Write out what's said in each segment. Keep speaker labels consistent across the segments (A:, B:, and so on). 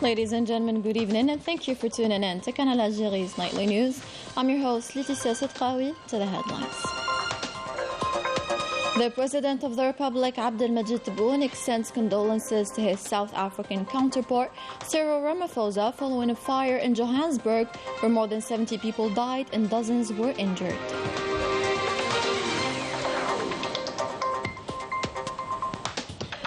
A: Ladies and gentlemen, good evening and thank you for tuning in to Canal Algérie's Nightly News. I'm your host, Laetitia Sedqawi. To the headlines. The President of the Republic, Abdelmajid Tebboune, extends condolences to his South African counterpart, Cyril Ramaphosa, following a fire in Johannesburg where more than 70 people died and dozens were injured.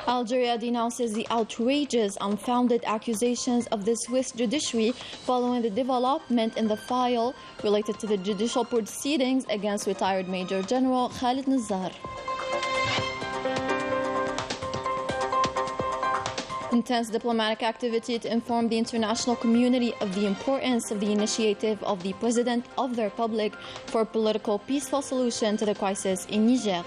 A: Algeria denounces the outrageous, unfounded accusations of the Swiss judiciary following the development in the file related to the judicial proceedings against retired Major General Khalid Nazar. Intense diplomatic activity to inform the international community of the importance of the initiative of the President of the Republic for a political, peaceful solution to the crisis in Niger.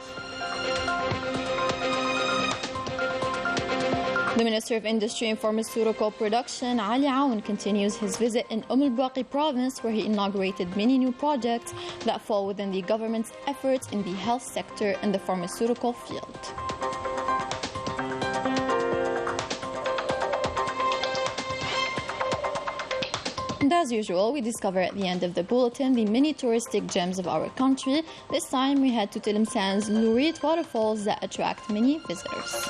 A: The Minister of Industry and Pharmaceutical Production, Ali Aoun, continues his visit in Baqi province, where he inaugurated many new projects that fall within the government's efforts in the health sector and the pharmaceutical field. And as usual, we discover at the end of the bulletin the many touristic gems of our country. This time we head to Tlemcen's lurid waterfalls that attract many visitors.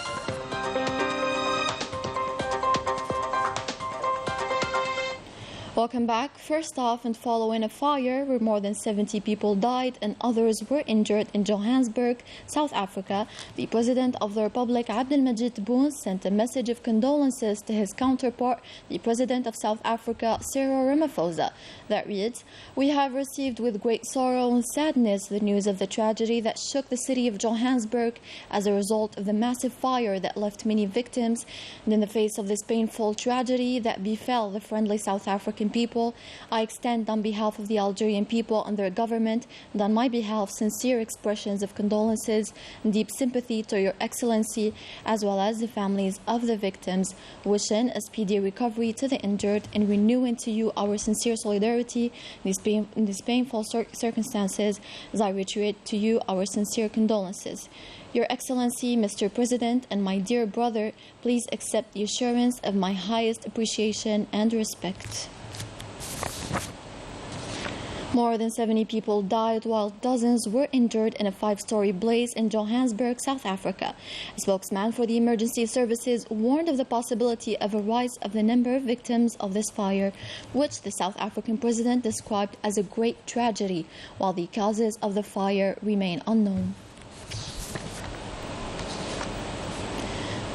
A: Welcome back. First off, and following a fire where more than 70 people died and others were injured in Johannesburg, South Africa, the President of the Republic, Abdelmajid Tebboune, sent a message of condolences to his counterpart, the President of South Africa, Cyril Ramaphosa, that reads, "We have received with great sorrow and sadness the news of the tragedy that shook the city of Johannesburg as a result of the massive fire that left many victims. And in the face of this painful tragedy that befell the friendly South African people, I extend on behalf of the Algerian people and their government and on my behalf sincere expressions of condolences and deep sympathy to Your Excellency as well as the families of the victims, wishing a speedy recovery to the injured and renewing to you our sincere solidarity in these painful circumstances as I reiterate to you our sincere condolences. Your Excellency, Mr. President, and my dear brother, please accept the assurance of my highest appreciation and respect." More than 70 people died while dozens were injured in a 5-story blaze in Johannesburg, South Africa. A spokesman for the emergency services warned of the possibility of a rise of the number of victims of this fire, which the South African president described as a great tragedy, while the causes of the fire remain unknown.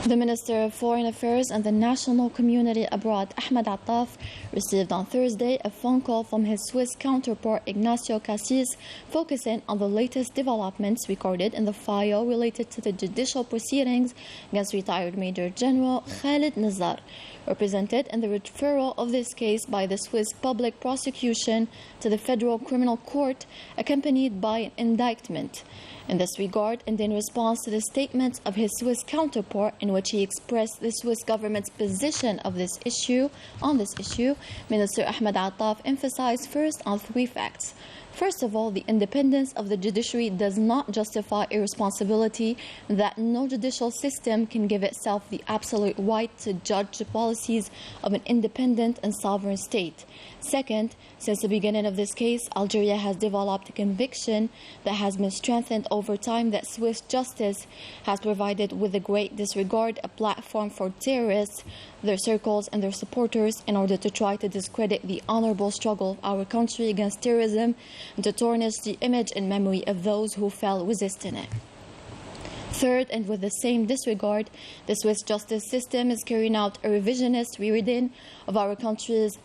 A: The Minister of Foreign Affairs and the National Community Abroad, Ahmed Attaf, received on Thursday a phone call from his Swiss counterpart, Ignacio Cassis, focusing on the latest developments recorded in the file related to the judicial proceedings against retired Major General Khalid Nazar, represented in the referral of this case by the Swiss Public Prosecution to the Federal Criminal Court, accompanied by an indictment. In this regard, and in response to the statements of his Swiss counterpart in which he expressed the Swiss government's position on this issue, Minister Ahmed Attaf emphasized first on 3 facts. First of all, the independence of the judiciary does not justify irresponsibility, that no judicial system can give itself the absolute right to judge the policies of an independent and sovereign state. Second, since the beginning of this case, Algeria has developed a conviction that has been strengthened over time that Swiss justice has provided with a great disregard a platform for terrorists, their circles and their supporters in order to try to discredit the honorable struggle of our country against terrorism and to tarnish the image and memory of those who fell resisting it. Third, and with the same disregard, the Swiss justice system is carrying out a revisionist rereading of our country's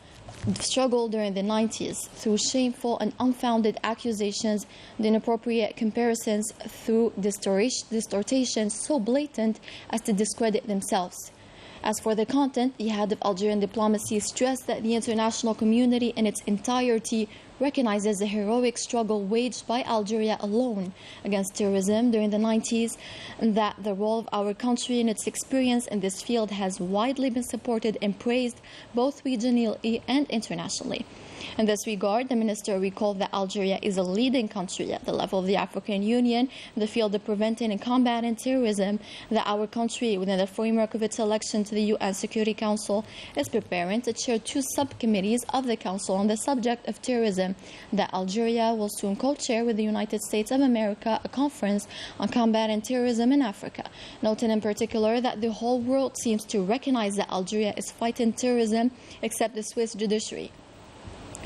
A: struggle during the 90s through shameful and unfounded accusations and inappropriate comparisons through distortions so blatant as to discredit themselves. As for the content, the head of Algerian diplomacy stressed that the international community in its entirety recognizes the heroic struggle waged by Algeria alone against terrorism during the 90s, and that the role of our country and its experience in this field has widely been supported and praised both regionally and internationally. In this regard, the minister recalled that Algeria is a leading country at the level of the African Union in the field of preventing and combating terrorism, that our country, within the framework of its election to the UN Security Council, is preparing to chair 2 subcommittees of the Council on the subject of terrorism, that Algeria will soon co-chair with the United States of America a conference on combating terrorism in Africa, noting in particular that the whole world seems to recognize that Algeria is fighting terrorism except the Swiss judiciary.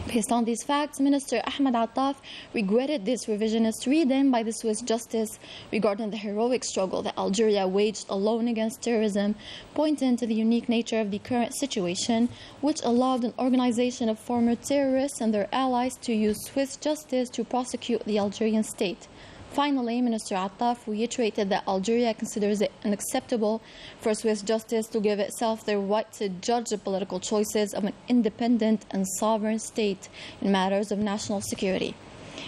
A: Based on these facts, Minister Ahmed Attaf regretted this revisionist reading by the Swiss justice regarding the heroic struggle that Algeria waged alone against terrorism, pointing to the unique nature of the current situation, which allowed an organization of former terrorists and their allies to use Swiss justice to prosecute the Algerian state. Finally, Minister Attaf reiterated that Algeria considers it unacceptable for Swiss justice to give itself the right to judge the political choices of an independent and sovereign state in matters of national security.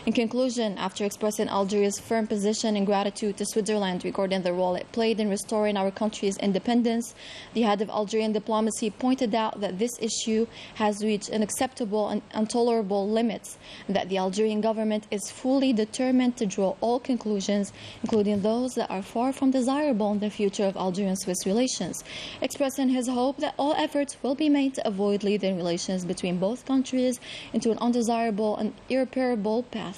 A: In conclusion, after expressing Algeria's firm position and gratitude to Switzerland regarding the role it played in restoring our country's independence, the head of Algerian diplomacy pointed out that this issue has reached unacceptable and intolerable limits, and that the Algerian government is fully determined to draw all conclusions, including those that are far from desirable in the future of Algerian-Swiss relations, expressing his hope that all efforts will be made to avoid leading relations between both countries into an undesirable and irreparable path.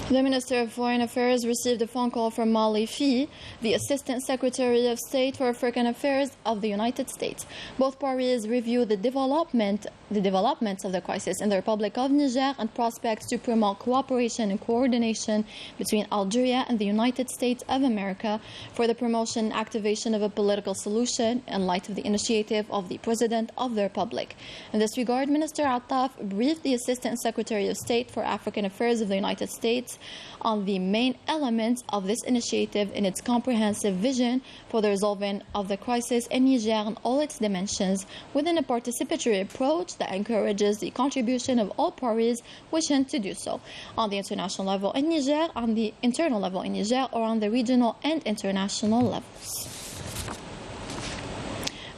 A: The Minister of Foreign Affairs received a phone call from Mali Fee, the Assistant Secretary of State for African Affairs of the United States. Both parties reviewed the developments of the crisis in the Republic of Niger and prospects to promote cooperation and coordination between Algeria and the United States of America for the promotion and activation of a political solution in light of the initiative of the President of the Republic. In this regard, Minister Attaf briefed the Assistant Secretary of State for African Affairs of the United States on the main elements of this initiative in its comprehensive vision for the resolving of the crisis in Niger and all its dimensions within a participatory approach that encourages the contribution of all parties wishing to do so on the international level in Niger, on the internal level in Niger, or on the regional and international levels.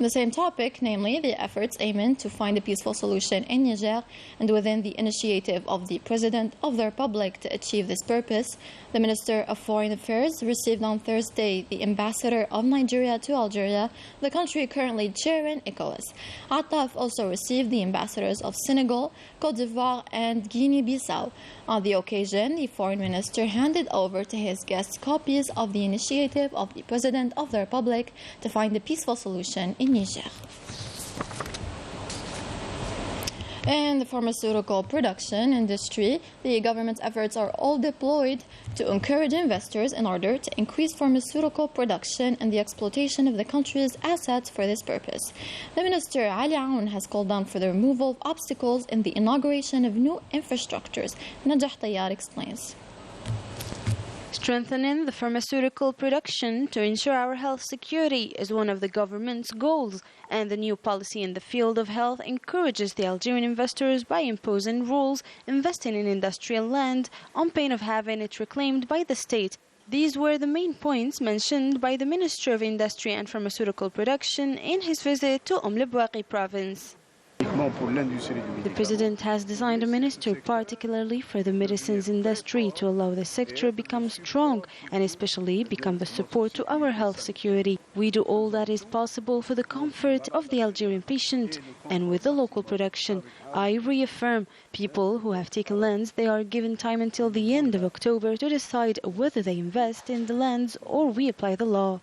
A: The same topic, namely the efforts aiming to find a peaceful solution in Niger, and within the initiative of the President of the Republic to achieve this purpose, the Minister of Foreign Affairs received on Thursday the Ambassador of Nigeria to Algeria, the country currently chairing ECOWAS. Attaf also received the ambassadors of Senegal, Côte d'Ivoire, and Guinea-Bissau. On the occasion, the Foreign Minister handed over to his guests copies of the initiative of the President of the Republic to find a peaceful solution in Niger. In the pharmaceutical production industry, the government's efforts are all deployed to encourage investors in order to increase pharmaceutical production and the exploitation of the country's assets for this purpose. The Minister Ali Aoun has called on for the removal of obstacles in the inauguration of new infrastructures. Najah Tayyar explains.
B: Strengthening the pharmaceutical production to ensure our health security is one of the government's goals, and the new policy in the field of health encourages the Algerian investors by imposing rules investing in industrial land on pain of having it reclaimed by the state. These were the main points mentioned by the Minister of Industry and Pharmaceutical Production in his visit to Bouaké province. The President has designed a minister particularly for the medicines industry to allow the sector become strong and especially become the support to our health security. We do all that is possible for the comfort of the Algerian patient, and with the local production, I reaffirm people who have taken lands, they are given time until the end of October to decide whether they invest in the lands or we apply the law.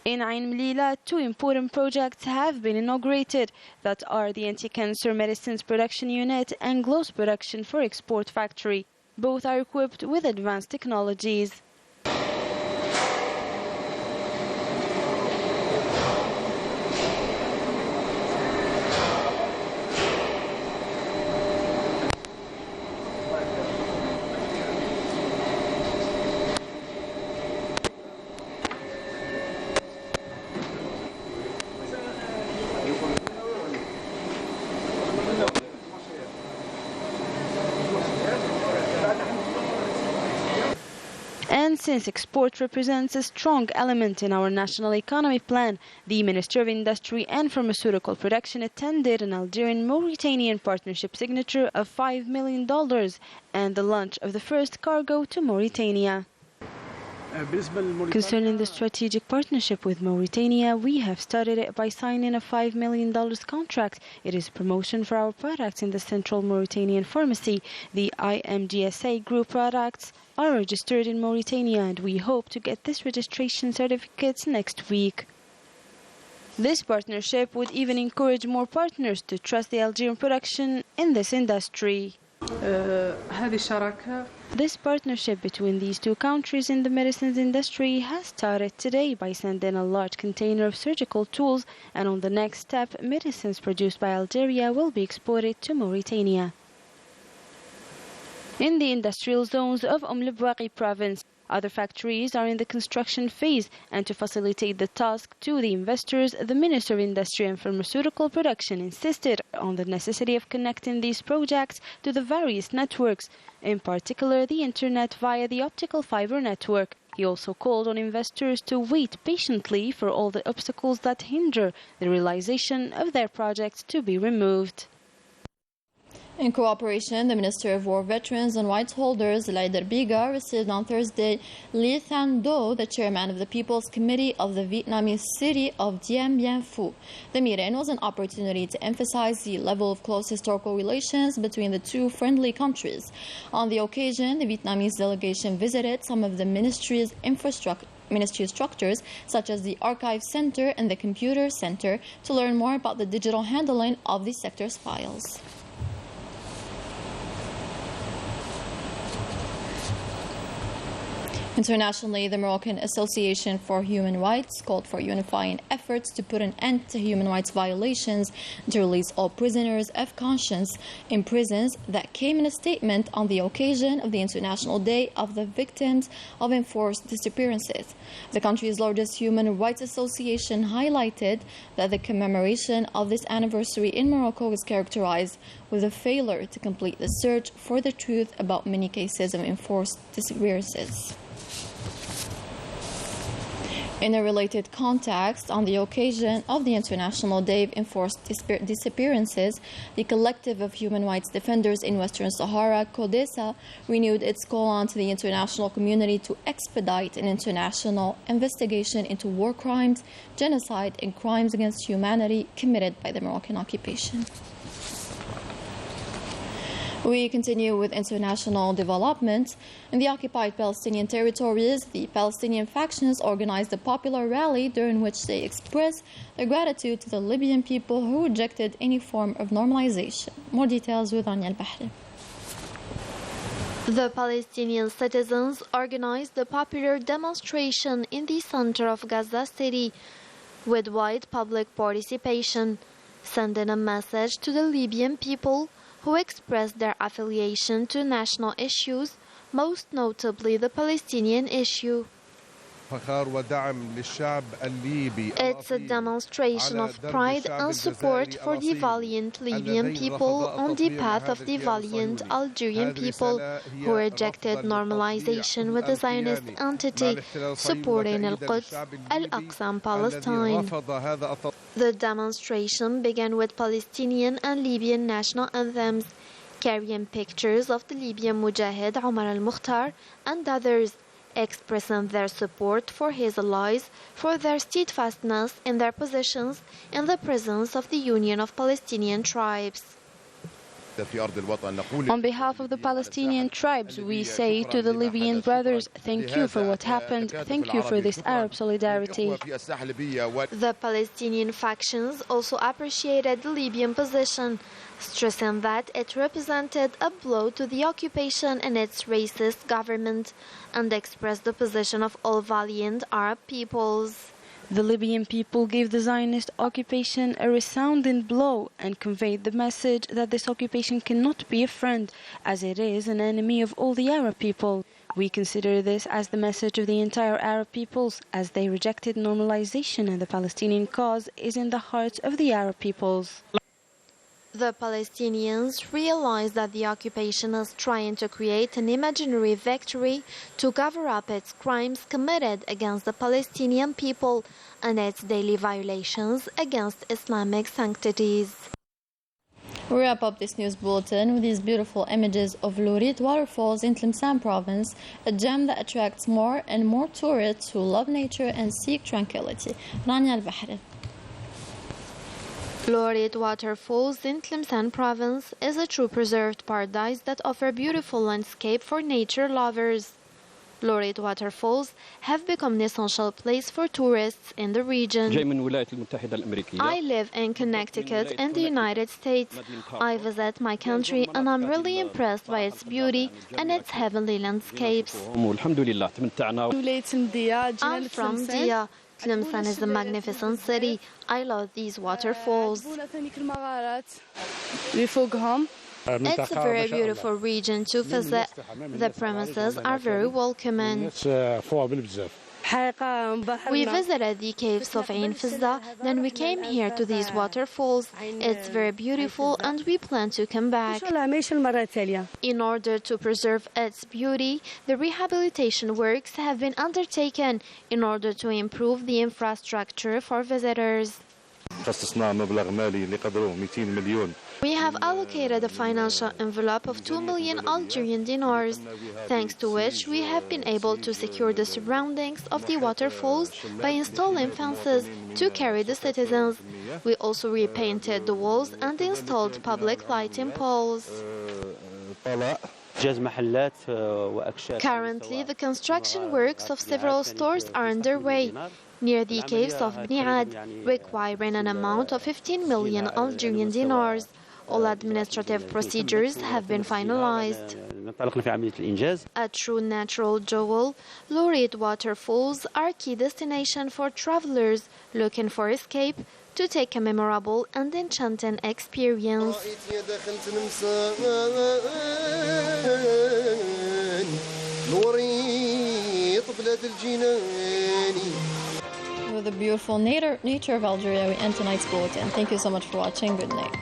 B: In Ain Melila, 2 important projects have been inaugurated that are the anti-cancer medicines production unit and gloves production for export factory. Both are equipped with advanced technologies. And And since export represents a strong element in our national economy plan, the Minister of Industry and Pharmaceutical Production attended an Algerian-Mauritanian partnership signature of $5 million and the launch of the first cargo to Mauritania. Concerning the strategic partnership with Mauritania, we have started it by signing a $5 million contract. It is promotion for our products in the Central Mauritanian Pharmacy. The IMGSA group products are registered in Mauritania, and we hope to get this registration certificates next week. This partnership would even encourage more partners to trust the Algerian production in this industry. This partnership between these two countries in the medicines industry has started today by sending a large container of surgical tools, and on the next step, medicines produced by Algeria will be exported to Mauritania. In the industrial zones of Bouakhi province, other factories are in the construction phase, and to facilitate the task to the investors, the Minister of Industry and Pharmaceutical Production insisted on the necessity of connecting these projects to the various networks, in particular the internet via the optical fiber network. He also called on investors to wait patiently for all the obstacles that hinder the realization of their projects to be removed.
A: In cooperation, the Minister of War Veterans and Rights Holders, Laider Biga, received on Thursday Li Than Do, the chairman of the People's Committee of the Vietnamese city of Dien Bien Phu. The meeting was an opportunity to emphasize the level of close historical relations between the two friendly countries. On the occasion, the Vietnamese delegation visited some of the ministry structures, such as the Archive Center and the Computer Center, to learn more about the digital handling of the sector's files. Internationally, the Moroccan Association for Human Rights called for unifying efforts to put an end to human rights violations and to release all prisoners of conscience in prisons. That came in a statement on the occasion of the International Day of the Victims of Enforced Disappearances. The country's largest human rights association highlighted that the commemoration of this anniversary in Morocco is characterized with a failure to complete the search for the truth about many cases of enforced disappearances. In a related context, on the occasion of the International Day of Enforced Disappearances, the Collective of Human Rights Defenders in Western Sahara, CODESA, renewed its call on to the international community to expedite an international investigation into war crimes, genocide, and crimes against humanity committed by the Moroccan occupation. We continue with international development. In the occupied Palestinian territories, the Palestinian factions organized a popular rally during which they expressed their gratitude to the Libyan people who rejected any form of normalization. More details with Anya Al-Bahri.
C: The Palestinian citizens organized a popular demonstration in the center of Gaza City with wide public participation, sending a message to the Libyan people who expressed their affiliation to national issues, most notably the Palestinian issue. It's a demonstration of pride and support for the valiant Libyan people on the path of the valiant Algerian people who rejected normalization with the Zionist entity supporting Al-Quds, Al-Aqsa and Palestine. The demonstration began with Palestinian and Libyan national anthems, carrying pictures of the Libyan Mujahid Omar al-Mukhtar and others, expressing their support for his allies for their steadfastness in their positions in the presence of the Union of Palestinian Tribes.
B: On behalf of the Palestinian tribes, we say to the Libyan brothers, thank you for what happened, thank you for this Arab solidarity.
C: The Palestinian factions also appreciated the Libyan position, stressing that it represented a blow to the occupation and its racist government, and expressed the position of all valiant Arab peoples.
B: The Libyan people gave the Zionist occupation a resounding blow and conveyed the message that this occupation cannot be a friend, as it is an enemy of all the Arab people. We consider this as the message of the entire Arab peoples, as they rejected normalization, and the Palestinian cause is in the hearts of the Arab peoples.
C: The Palestinians realize that the occupation is trying to create an imaginary victory to cover up its crimes committed against the Palestinian people and its daily violations against Islamic sanctities.
A: We wrap up this news bulletin with these beautiful images of Lurid waterfalls in Tlemcen province, a gem that attracts more and more tourists who love nature and seek tranquility. Rania Al-Bahri.
C: Lurid waterfalls in Tlemcen province is a true preserved paradise that offer beautiful landscape for nature lovers. Lurid waterfalls have become an essential place for tourists in the region. I live in Connecticut in the United States. I visit my country and I'm really impressed by its beauty and its heavenly landscapes. I'm from Dia. Tlemcen is a magnificent city. I love these waterfalls. It's a very beautiful region to visit. The premises are very welcoming. We visited the caves of Ain Fizza, then we came here to these waterfalls. It's very beautiful and we plan to come back. In order to preserve its beauty, the rehabilitation works have been undertaken in order to improve the infrastructure for visitors. We have allocated a financial envelope of 2 million Algerian dinars, thanks to which we have been able to secure the surroundings of the waterfalls by installing fences to carry the citizens. We also repainted the walls and installed public lighting poles. Currently, the construction works of several stores are underway near the caves of Bniad, requiring an amount of 15 million Algerian dinars. All administrative procedures have been finalized. A true natural jewel, Lurid waterfalls are a key destination for travelers looking for escape to take a memorable and enchanting experience.
A: With the beautiful nature of Algeria, we end tonight's bulletin. Thank you so much for watching. Good night.